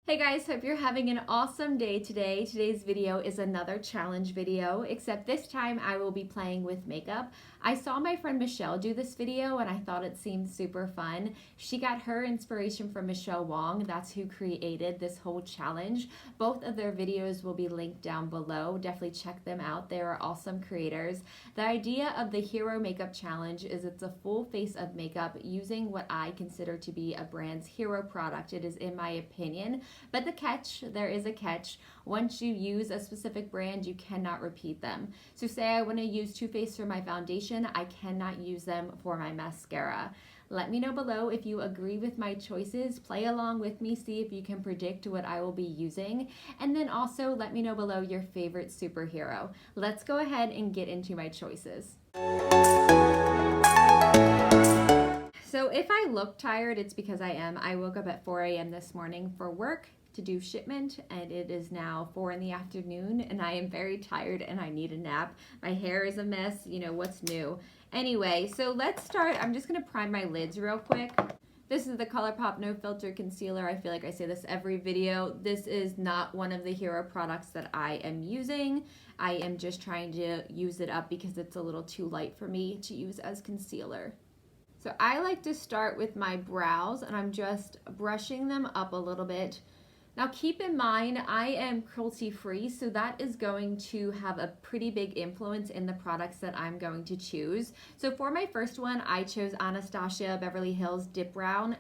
Hey guys, hope you're having an awesome day today. Today's video is another challenge video, except this time I will be playing with makeup. I saw my friend Michelle do this video and I thought it seemed super fun. She got her inspiration from Wang. That's who created this whole challenge. Both of their videos will be linked down below. Definitely check them out. They are awesome creators. The idea of the Hero Makeup Challenge is it's a full face of makeup using what I consider to be a brand's hero product. It is in my opinion. But the catch, there is a catch. Once you use a specific brand, you cannot repeat them. So say I want to use Too Faced for my foundation, I cannot use them for my mascara. Let me know below if you agree with my choices. Play along with me, see if you can predict what I will be using. And then also let me know below your favorite superhero. Let's go ahead and get into my choices. So if I look tired, it's because I am. I woke up at 4 a.m. this morning for work to do shipment, and it is now 4 in the afternoon, and I am very tired and I need a nap. My hair is a mess, you know, what's new? Anyway, so let's start. I'm just gonna prime my lids real quick. This is the Colourpop No Filter Concealer. I feel like I say this every video. This is not one of the hero products that I am using. I am just trying to use it up because it's a little too light for me to use as concealer. So I like to start with my brows and I'm just brushing them up a little bit. Now keep in mind, I am cruelty free, so that is going to have a pretty big influence in the products that I'm going to choose. So for my first one, I chose Anastasia Beverly Hills Dip Brow,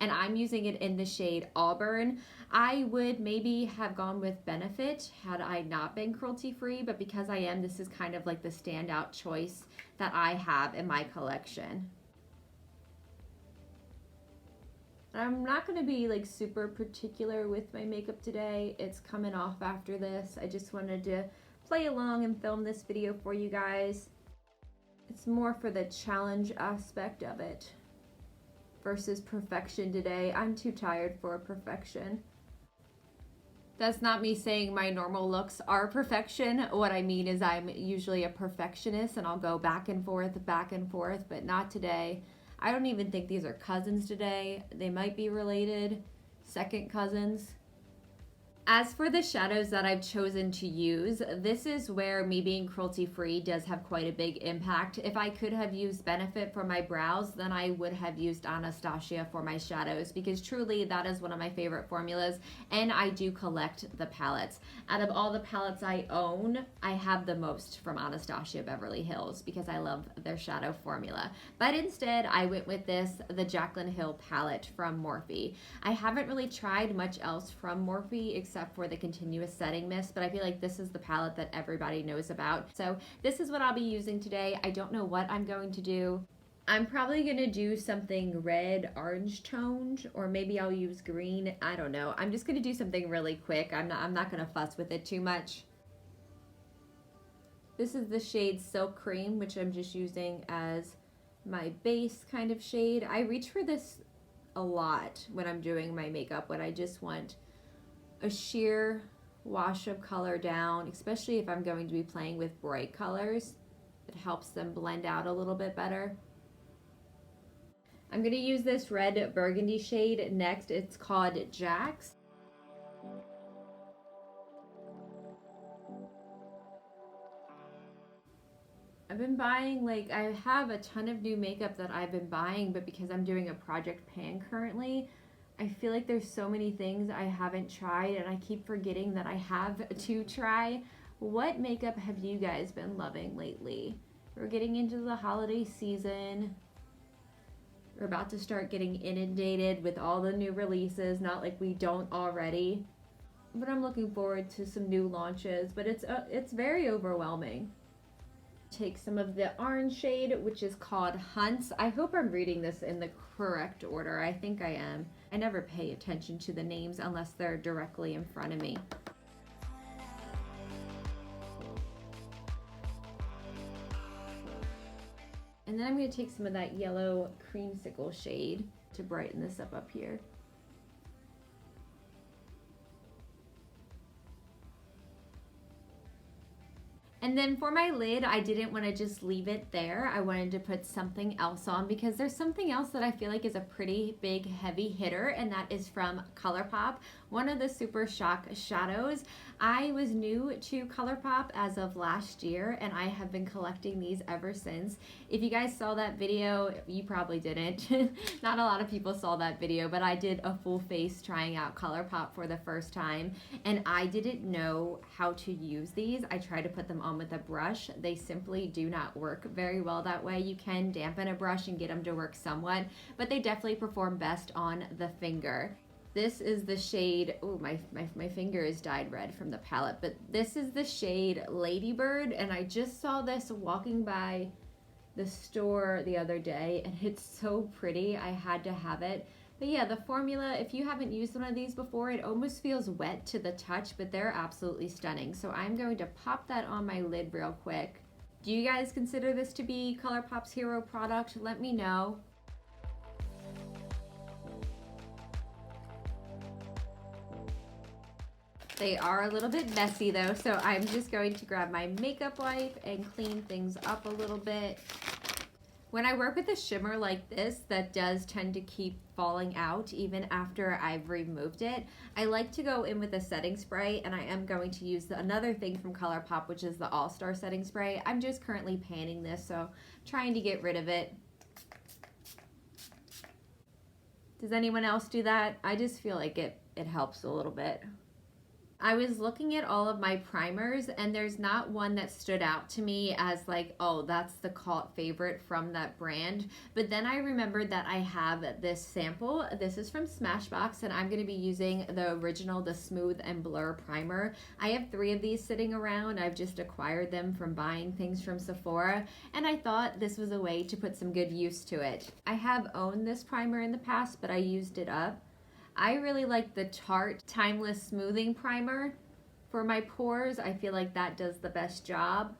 and I'm using it in the shade Auburn. I would maybe have gone with Benefit had I not been cruelty free, but because I am, this is kind of like the standout choice that I have in my collection. I'm not going to be like super particular with my makeup today. It's coming off after this. I just wanted to play along and film this video for you guys. It's more for the challenge aspect of it versus perfection today. I'm too tired for perfection. That's not me saying my normal looks are perfection. What I mean is I'm usually a perfectionist and I'll go back and forth, but not today. I don't even think these are cousins today. They might be related, second cousins. As for the shadows that I've chosen to use, this is where me being cruelty free does have quite a big impact. If I could have used Benefit for my brows, then I would have used Anastasia for my shadows, because truly that is one of my favorite formulas, and I do collect the palettes. Out of all the palettes I own, I have the most from Anastasia Beverly Hills because I love their shadow formula. But instead, I went with the Jaclyn Hill palette from Morphe. I haven't really tried much else from Morphe except for the continuous setting mist, but I feel like this is the palette that everybody knows about. So this is what I'll be using today. I don't know what I'm going to do. I'm probably gonna do something red orange toned, or maybe I'll use green. I don't know. I'm just gonna do something really quick. I'm not gonna fuss with it too much. This is the shade Silk Cream, which I'm just using as my base kind of shade. I reach for this a lot when I'm doing my makeup, when I just want a sheer wash of color down, especially if I'm going to be playing with bright colors. It helps them blend out a little bit better. I'm going to use this red burgundy shade next. It's called Jax. I've been buying, like, I have a ton of new makeup that I've been buying, but because I'm doing a project pan currently, I feel like there's so many things I haven't tried and I keep forgetting that I have to try. What makeup have you guys been loving lately? We're getting into the holiday season. We're about to start getting inundated with all the new releases, not like we don't already. But I'm looking forward to some new launches, but it's very overwhelming. Take some of the orange shade, which is called Hunts. I hope I'm reading this in the correct order. I think I am. I never pay attention to the names unless they're directly in front of me. And then I'm going to take some of that yellow creamsicle shade to brighten this up here. And then for my lid, I didn't want to just leave it there. I wanted to put something else on because there's something else that I feel like is a pretty big heavy hitter, and that is from Colourpop, one of the Super Shock shadows. I was new to Colourpop as of last year, and I have been collecting these ever since. If you guys saw that video, you probably didn't. Not a lot of people saw that video, but I did a full face trying out Colourpop for the first time, and I didn't know how to use these. I tried to put them on with a brush. They simply do not work very well that way. You can dampen a brush and get them to work somewhat, but they definitely perform best on the finger. This is the shade, oh, my finger is dyed red from the palette, but this is the shade Ladybird, and I just saw this walking by the store the other day, and it's so pretty. I had to have it. But yeah, the formula, if you haven't used one of these before, it almost feels wet to the touch, but they're absolutely stunning. So I'm going to pop that on my lid real quick. Do you guys consider this to be Colourpop's hero product? Let me know. They are a little bit messy though, so I'm just going to grab my makeup wipe and clean things up a little bit. When I work with a shimmer like this that does tend to keep falling out even after I've removed it, I like to go in with a setting spray, and I am going to use another thing from Colourpop, which is the All-Star setting spray. I'm just currently panning this, so trying to get rid of it. Does anyone else do that? I just feel like it helps a little bit. I was looking at all of my primers, and there's not one that stood out to me as like, oh, that's the cult favorite from that brand. But then I remembered that I have this sample. This is from Smashbox, and I'm going to be using the original, the Smooth and Blur primer. I have 3 of these sitting around. I've just acquired them from buying things from Sephora, and I thought this was a way to put some good use to it. I have owned this primer in the past, but I used it up. I really like the Tarte Timeless Smoothing Primer for my pores. I feel like that does the best job.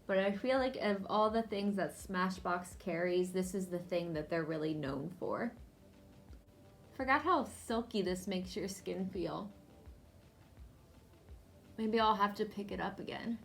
But I feel like of all the things that Smashbox carries, this is the thing that they're really known for. Forgot how silky this makes your skin feel. Maybe I'll have to pick it up again.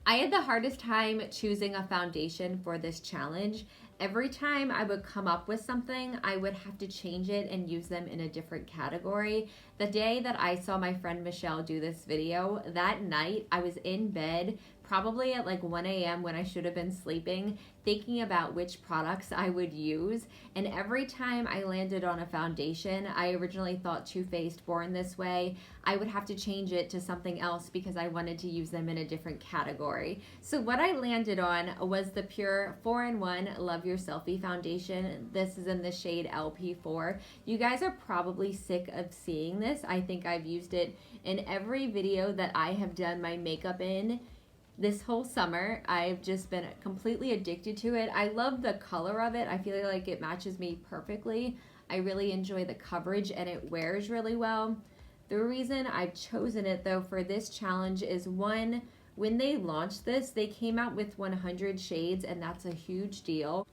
I had the hardest time choosing a foundation for this challenge. Every time I would come up with something, I would have to change it and use them in a different category. The day that I saw my friend Michelle do this video, that night I was in bed, probably at like 1 a.m. when I should have been sleeping, thinking about which products I would use. And every time I landed on a foundation, I originally thought Too Faced Born This Way, I would have to change it to something else because I wanted to use them in a different category. So what I landed on was the Pure 4-in-1 Love Your Selfie foundation. This is in the shade LP4. You guys are probably sick of seeing this. I think I've used it in every video that I have done my makeup in. This whole summer, I've just been completely addicted to it. I love the color of it. I feel like it matches me perfectly. I really enjoy the coverage, and it wears really well. The reason I've chosen it though for this challenge is, one, when they launched this, they came out with 100 shades, and that's a huge deal.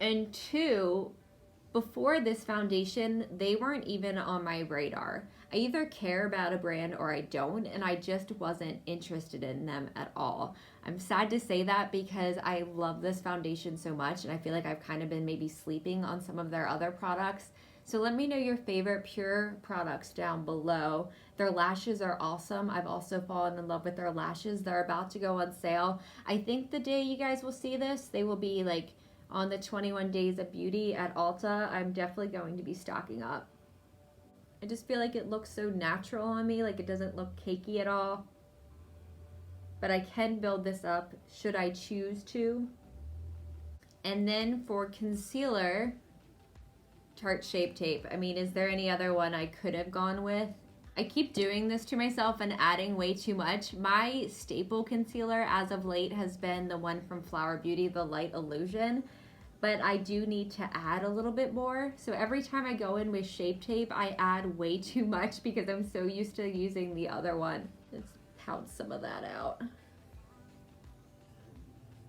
And 2, before this foundation, they weren't even on my radar. I either care about a brand or I don't, and I just wasn't interested in them at all. I'm sad to say that because I love this foundation so much, and I feel like I've kind of been maybe sleeping on some of their other products. So let me know your favorite Pure products down below. Their lashes are awesome. I've also fallen in love with their lashes. They're about to go on sale. I think the day you guys will see this, they will be like on the 21 Days of Beauty at Ulta. I'm definitely going to be stocking up. I just feel like it looks so natural on me, like it doesn't look cakey at all. But I can build this up should I choose to. And then for concealer, Tarte Shape Tape. I mean, is there any other one I could have gone with? I keep doing this to myself and adding way too much. My staple concealer as of late has been the one from Flower Beauty, the Light Illusion. But I do need to add a little bit more. So every time I go in with Shape Tape, I add way too much because I'm so used to using the other one. Let's pound some of that out.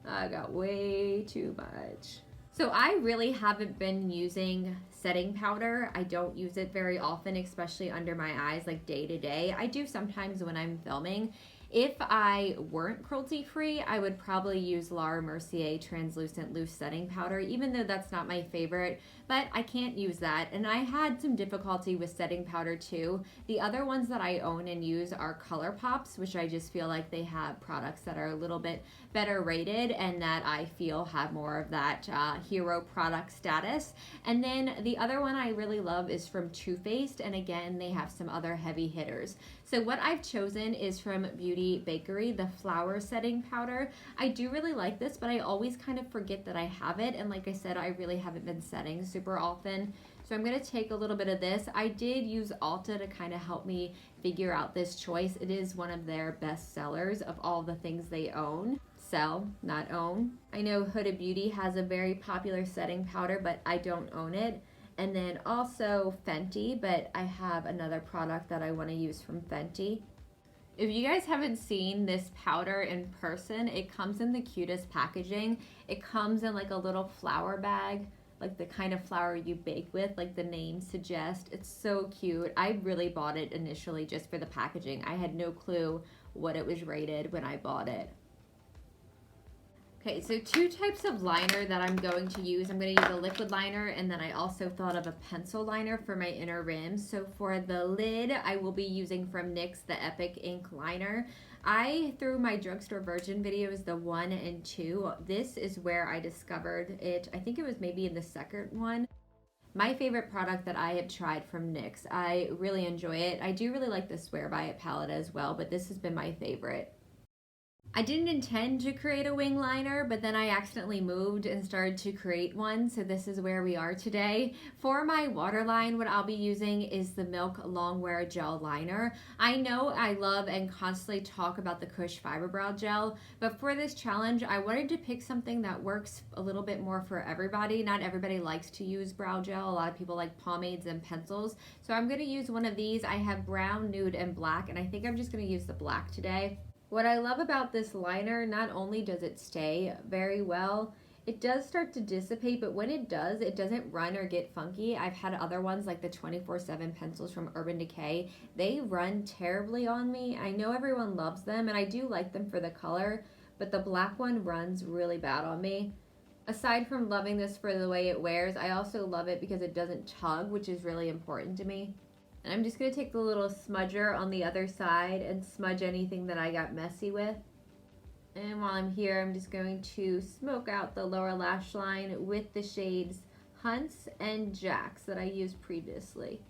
I got way too much. So I really haven't been using setting powder. I don't use it very often, especially under my eyes, like day to day. I do sometimes when I'm filming. If I weren't cruelty free, I would probably use Laura Mercier translucent loose setting powder, even though that's not my favorite, but I can't use that. And I had some difficulty with setting powder too. The other ones that I own and use are Colourpops, which I just feel like they have products that are a little bit better rated and that I feel have more of that hero product status. And then the other one I really love is from Too Faced, and again, they have some other heavy hitters. So what I've chosen is from Beauty Bakery, the flower setting powder. I do really like this, but I always kind of forget that I have it, and like I said, I really haven't been setting super often. So I'm going to take a little bit of this. I did use Ulta to kind of help me figure out this choice. It is one of their best sellers of all the things they own. Sell, not own. I know Huda Beauty has a very popular setting powder, but I don't own it. And then also Fenty, but I have another product that I want to use from Fenty. If you guys haven't seen this powder in person, it comes in the cutest packaging. It comes in like a little flower bag, like the kind of flour you bake with, like the name suggests. It's so cute. I really bought it initially just for the packaging. I had no clue what it was rated when I bought it. Okay, so two types of liner that I'm going to use. I'm going to use a liquid liner, and then I also thought of a pencil liner for my inner rims. So for the lid, I will be using from NYX the Epic Ink Liner. Through my drugstore virgin videos, the 1 and 2, this is where I discovered it. I think it was maybe in the second one. My favorite product that I have tried from NYX. I really enjoy it. I do really like the Swear By It palette as well, but this has been my favorite. I didn't intend to create a wing liner, but then I accidentally moved and started to create one, so this is where we are today. For my waterline, what I'll be using is the Milk Longwear Gel Liner. I know I love and constantly talk about the Kush Fiber Brow Gel, but for this challenge, I wanted to pick something that works a little bit more for everybody. Not everybody likes to use brow gel. A lot of people like pomades and pencils, so I'm going to use one of these. I have brown, nude, and black, and I think I'm just going to use the black today. What I love about this liner, not only does it stay very well, it does start to dissipate, but when it does, it doesn't run or get funky. I've had other ones like the 24/7 pencils from Urban Decay. They run terribly on me. I know everyone loves them, and I do like them for the color, but the black one runs really bad on me. Aside from loving this for the way it wears, I also love it because it doesn't tug, which is really important to me. And I'm just going to take the little smudger on the other side and smudge anything that I got messy with. And while I'm here, I'm just going to smoke out the lower lash line with the shades Hunts and Jacks that I used previously.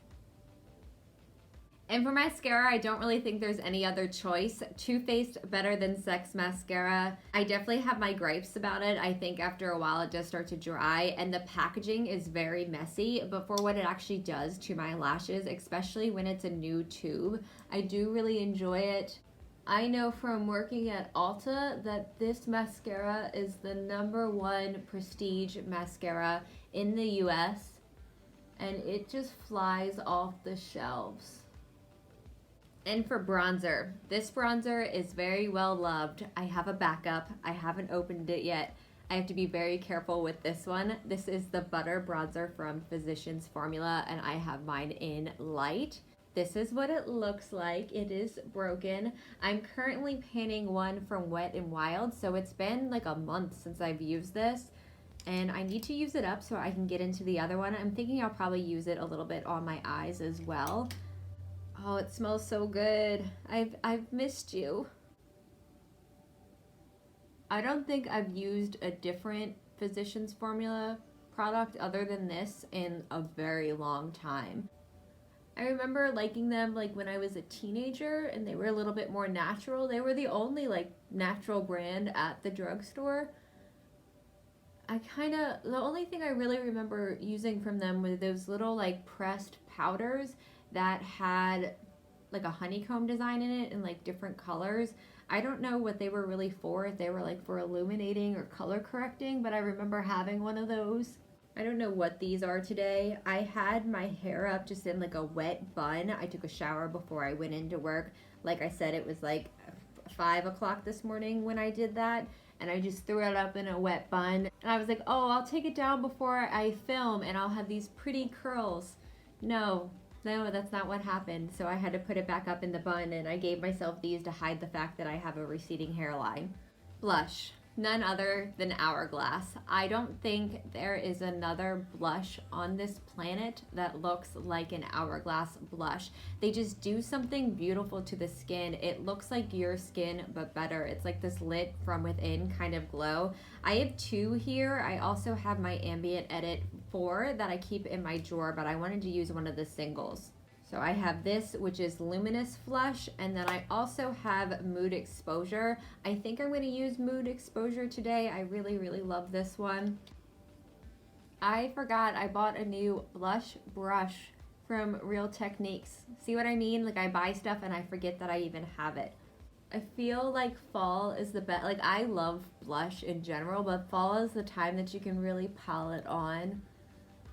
And for mascara, I don't really think there's any other choice. Too Faced Better Than Sex mascara. I definitely have my gripes about it. I think after a while it does start to dry, and the packaging is very messy, but for what it actually does to my lashes, especially when it's a new tube, I do really enjoy it. I know from working at Ulta that this mascara is the #1 prestige mascara in the US, and it just flies off the shelves. And for bronzer, this bronzer is very well loved. I have a backup. I haven't opened it yet. I have to be very careful with this one. This is the Butter Bronzer from Physicians Formula, and I have mine in light. This is what it looks like. It is broken. I'm currently panning one from Wet n Wild, so it's been like a month since I've used this, and I need to use it up so I can get into the other one. I'm thinking I'll probably use it a little bit on my eyes as well. Oh, it smells so good. I've missed you. I don't think I've used a different Physicians Formula product other than this in a very long time. I remember liking them like when I was a teenager, and they were a little bit more natural. They were the only like natural brand at the drugstore. The only thing I really remember using from them were those little like pressed powders that had like a honeycomb design in it and like different colors. I don't know what they were really for, if they were like for illuminating or color correcting, but I remember having one of those. I don't know what these are today. I had my hair up just in like a wet bun. I took a shower before I went into work. Like I said, it was like 5 o'clock this morning when I did that, and I just threw it up in a wet bun. And I was like, oh, I'll take it down before I film and I'll have these pretty curls. No, No, that's not what happened. So I had to put it back up in the bun, and I gave myself these to hide the fact that I have a receding hairline. Blush. None other than Hourglass. I don't think there is another blush on this planet that looks like an Hourglass blush. They just do something beautiful to the skin. It looks like your skin, but better. It's like this lit from within kind of glow. I have two here. I also have my Ambient Edit 4 that I keep in my drawer, but I wanted to use one of the singles. So I have this, which is Luminous Flush, and then I also have Mood Exposure. I think I'm going to use Mood Exposure today. I really, really love this one. I forgot I bought a new blush brush from Real Techniques. See what I mean? Like, I buy stuff and I forget that I even have it. I feel like fall is the best. Like, I love blush in general, but fall is the time that you can really pile it on.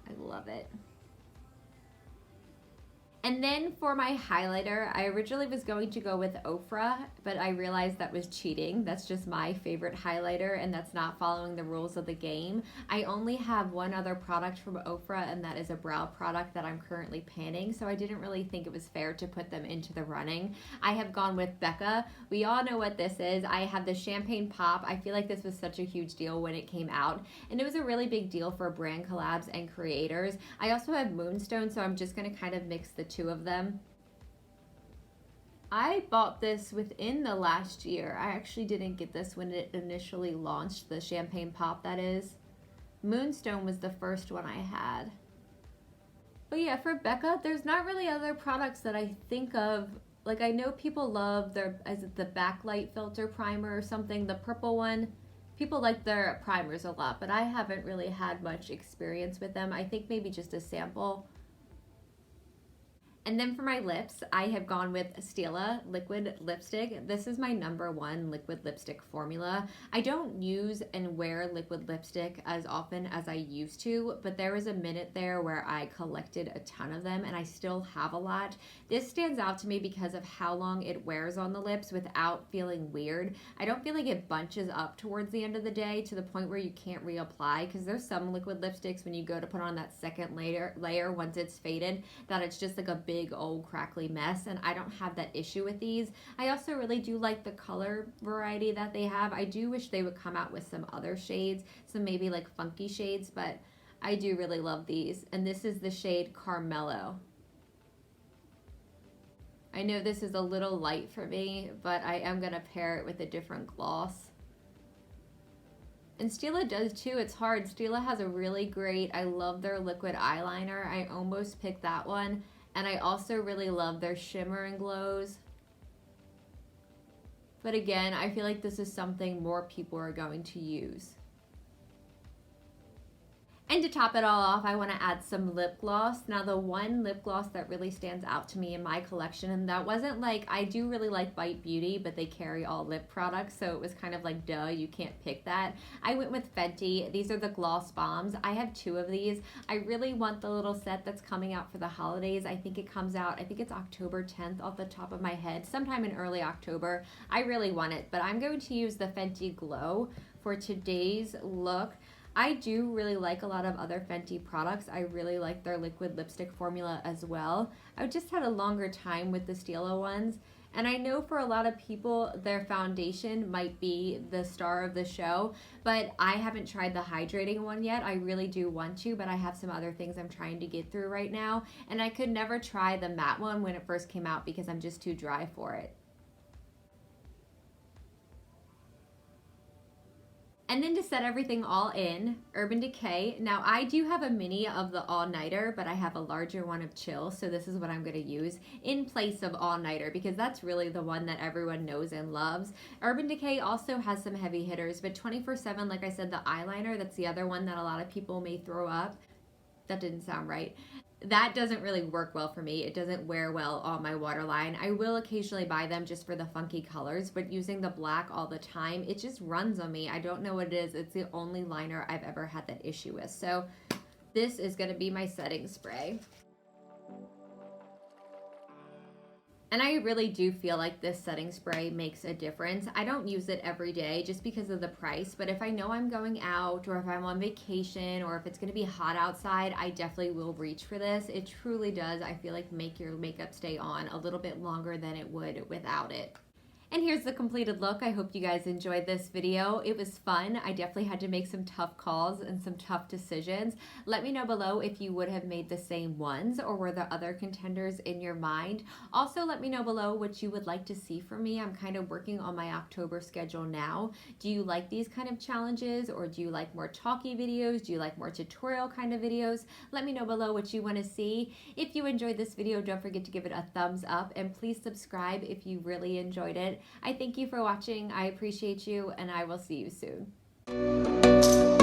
I love it. And then for my highlighter, I originally was going to go with Ofra, but I realized that was cheating. That's just my favorite highlighter, and that's not following the rules of the game. I only have one other product from Ofra, and that is a brow product that I'm currently panning, so I didn't really think it was fair to put them into the running. I have gone with Becca. We all know what this is. I have the Champagne Pop. I feel like this was such a huge deal when it came out, and it was a really big deal for brand collabs and creators. I also have Moonstone, so I'm just going to kind of mix the two of them. I bought this within the last year. I actually didn't get this when it initially launched, the Champagne Pop that is. Moonstone was the first one I had. But yeah, for Becca, there's not really other products that I think of. Like, I know people love their, is it the backlight filter primer or something, the purple one. People like their primers a lot, but I haven't really had much experience with them. I think maybe just a sample. And then for my lips, I have gone with Stila Liquid Lipstick. This is my #1 liquid lipstick formula. I don't use and wear liquid lipstick as often as I used to, but there was a minute there where I collected a ton of them, and I still have a lot. This stands out to me because of how long it wears on the lips without feeling weird. I don't feel like it bunches up towards the end of the day to the point where you can't reapply, because there's some liquid lipsticks when you go to put on that second layer once it's faded, that it's just like a big old crackly mess, and I don't have that issue with these. I also really do like the color variety that they have. I do wish they would come out with some other shades, some maybe like funky shades, but I do really love these. And this is the shade Carmelo. I know this is a little light for me, but I am gonna pair it with a different gloss. And Stila does too. It's hard. Stila has a really great, I love their liquid eyeliner. I almost picked that one. And I also really love their shimmer and glows. But again, I feel like this is something more people are going to use. And to top it all off, I want to add some lip gloss. Now, the one lip gloss that really stands out to me in my collection, and that wasn't like, I do really like Bite Beauty, but they carry all lip products, so it was kind of like, duh, you can't pick that. I went with Fenty. These are the Gloss Bombs. I have 2 of these. I really want the little set that's coming out for the holidays. I think it comes out, I think it's October 10th off the top of my head, sometime in early October. I really want it, but I'm going to use the Fenty Glow for today's look. I do really like a lot of other Fenty products. I really like their liquid lipstick formula as well. I just had a longer time with the Stila ones. And I know for a lot of people, their foundation might be the star of the show, but I haven't tried the hydrating one yet. I really do want to, but I have some other things I'm trying to get through right now. And I could never try the matte one when it first came out because I'm just too dry for it. And then to set everything all in, Urban Decay. Now, I do have a mini of the All Nighter, but I have a larger one of Chill, so this is what I'm going to use in place of All Nighter, because that's really the one that everyone knows and loves. Urban Decay also has some heavy hitters, but 24/7, like I said, the eyeliner, that's the other one that a lot of people may throw up. That didn't sound right. That doesn't really work well for me. It doesn't wear well on my waterline. I will occasionally buy them just for the funky colors, but using the black all the time, it just runs on me. I don't know what it is. It's the only liner I've ever had that issue with. So this is going to be my setting spray. And I really do feel like this setting spray makes a difference. I don't use it every day just because of the price, but if I know I'm going out or if I'm on vacation or if it's going to be hot outside, I definitely will reach for this. It truly does, I feel like, make your makeup stay on a little bit longer than it would without it. And here's the completed look. I hope you guys enjoyed this video. It was fun. I definitely had to make some tough calls and some tough decisions. Let me know below if you would have made the same ones or were there other contenders in your mind. Also, let me know below what you would like to see from me. I'm kind of working on my October schedule now. Do you like these kind of challenges, or do you like more talky videos? Do you like more tutorial kind of videos? Let me know below what you want to see. If you enjoyed this video, don't forget to give it a thumbs up, and please subscribe if you really enjoyed it. I thank you for watching. I appreciate you, and I will see you soon.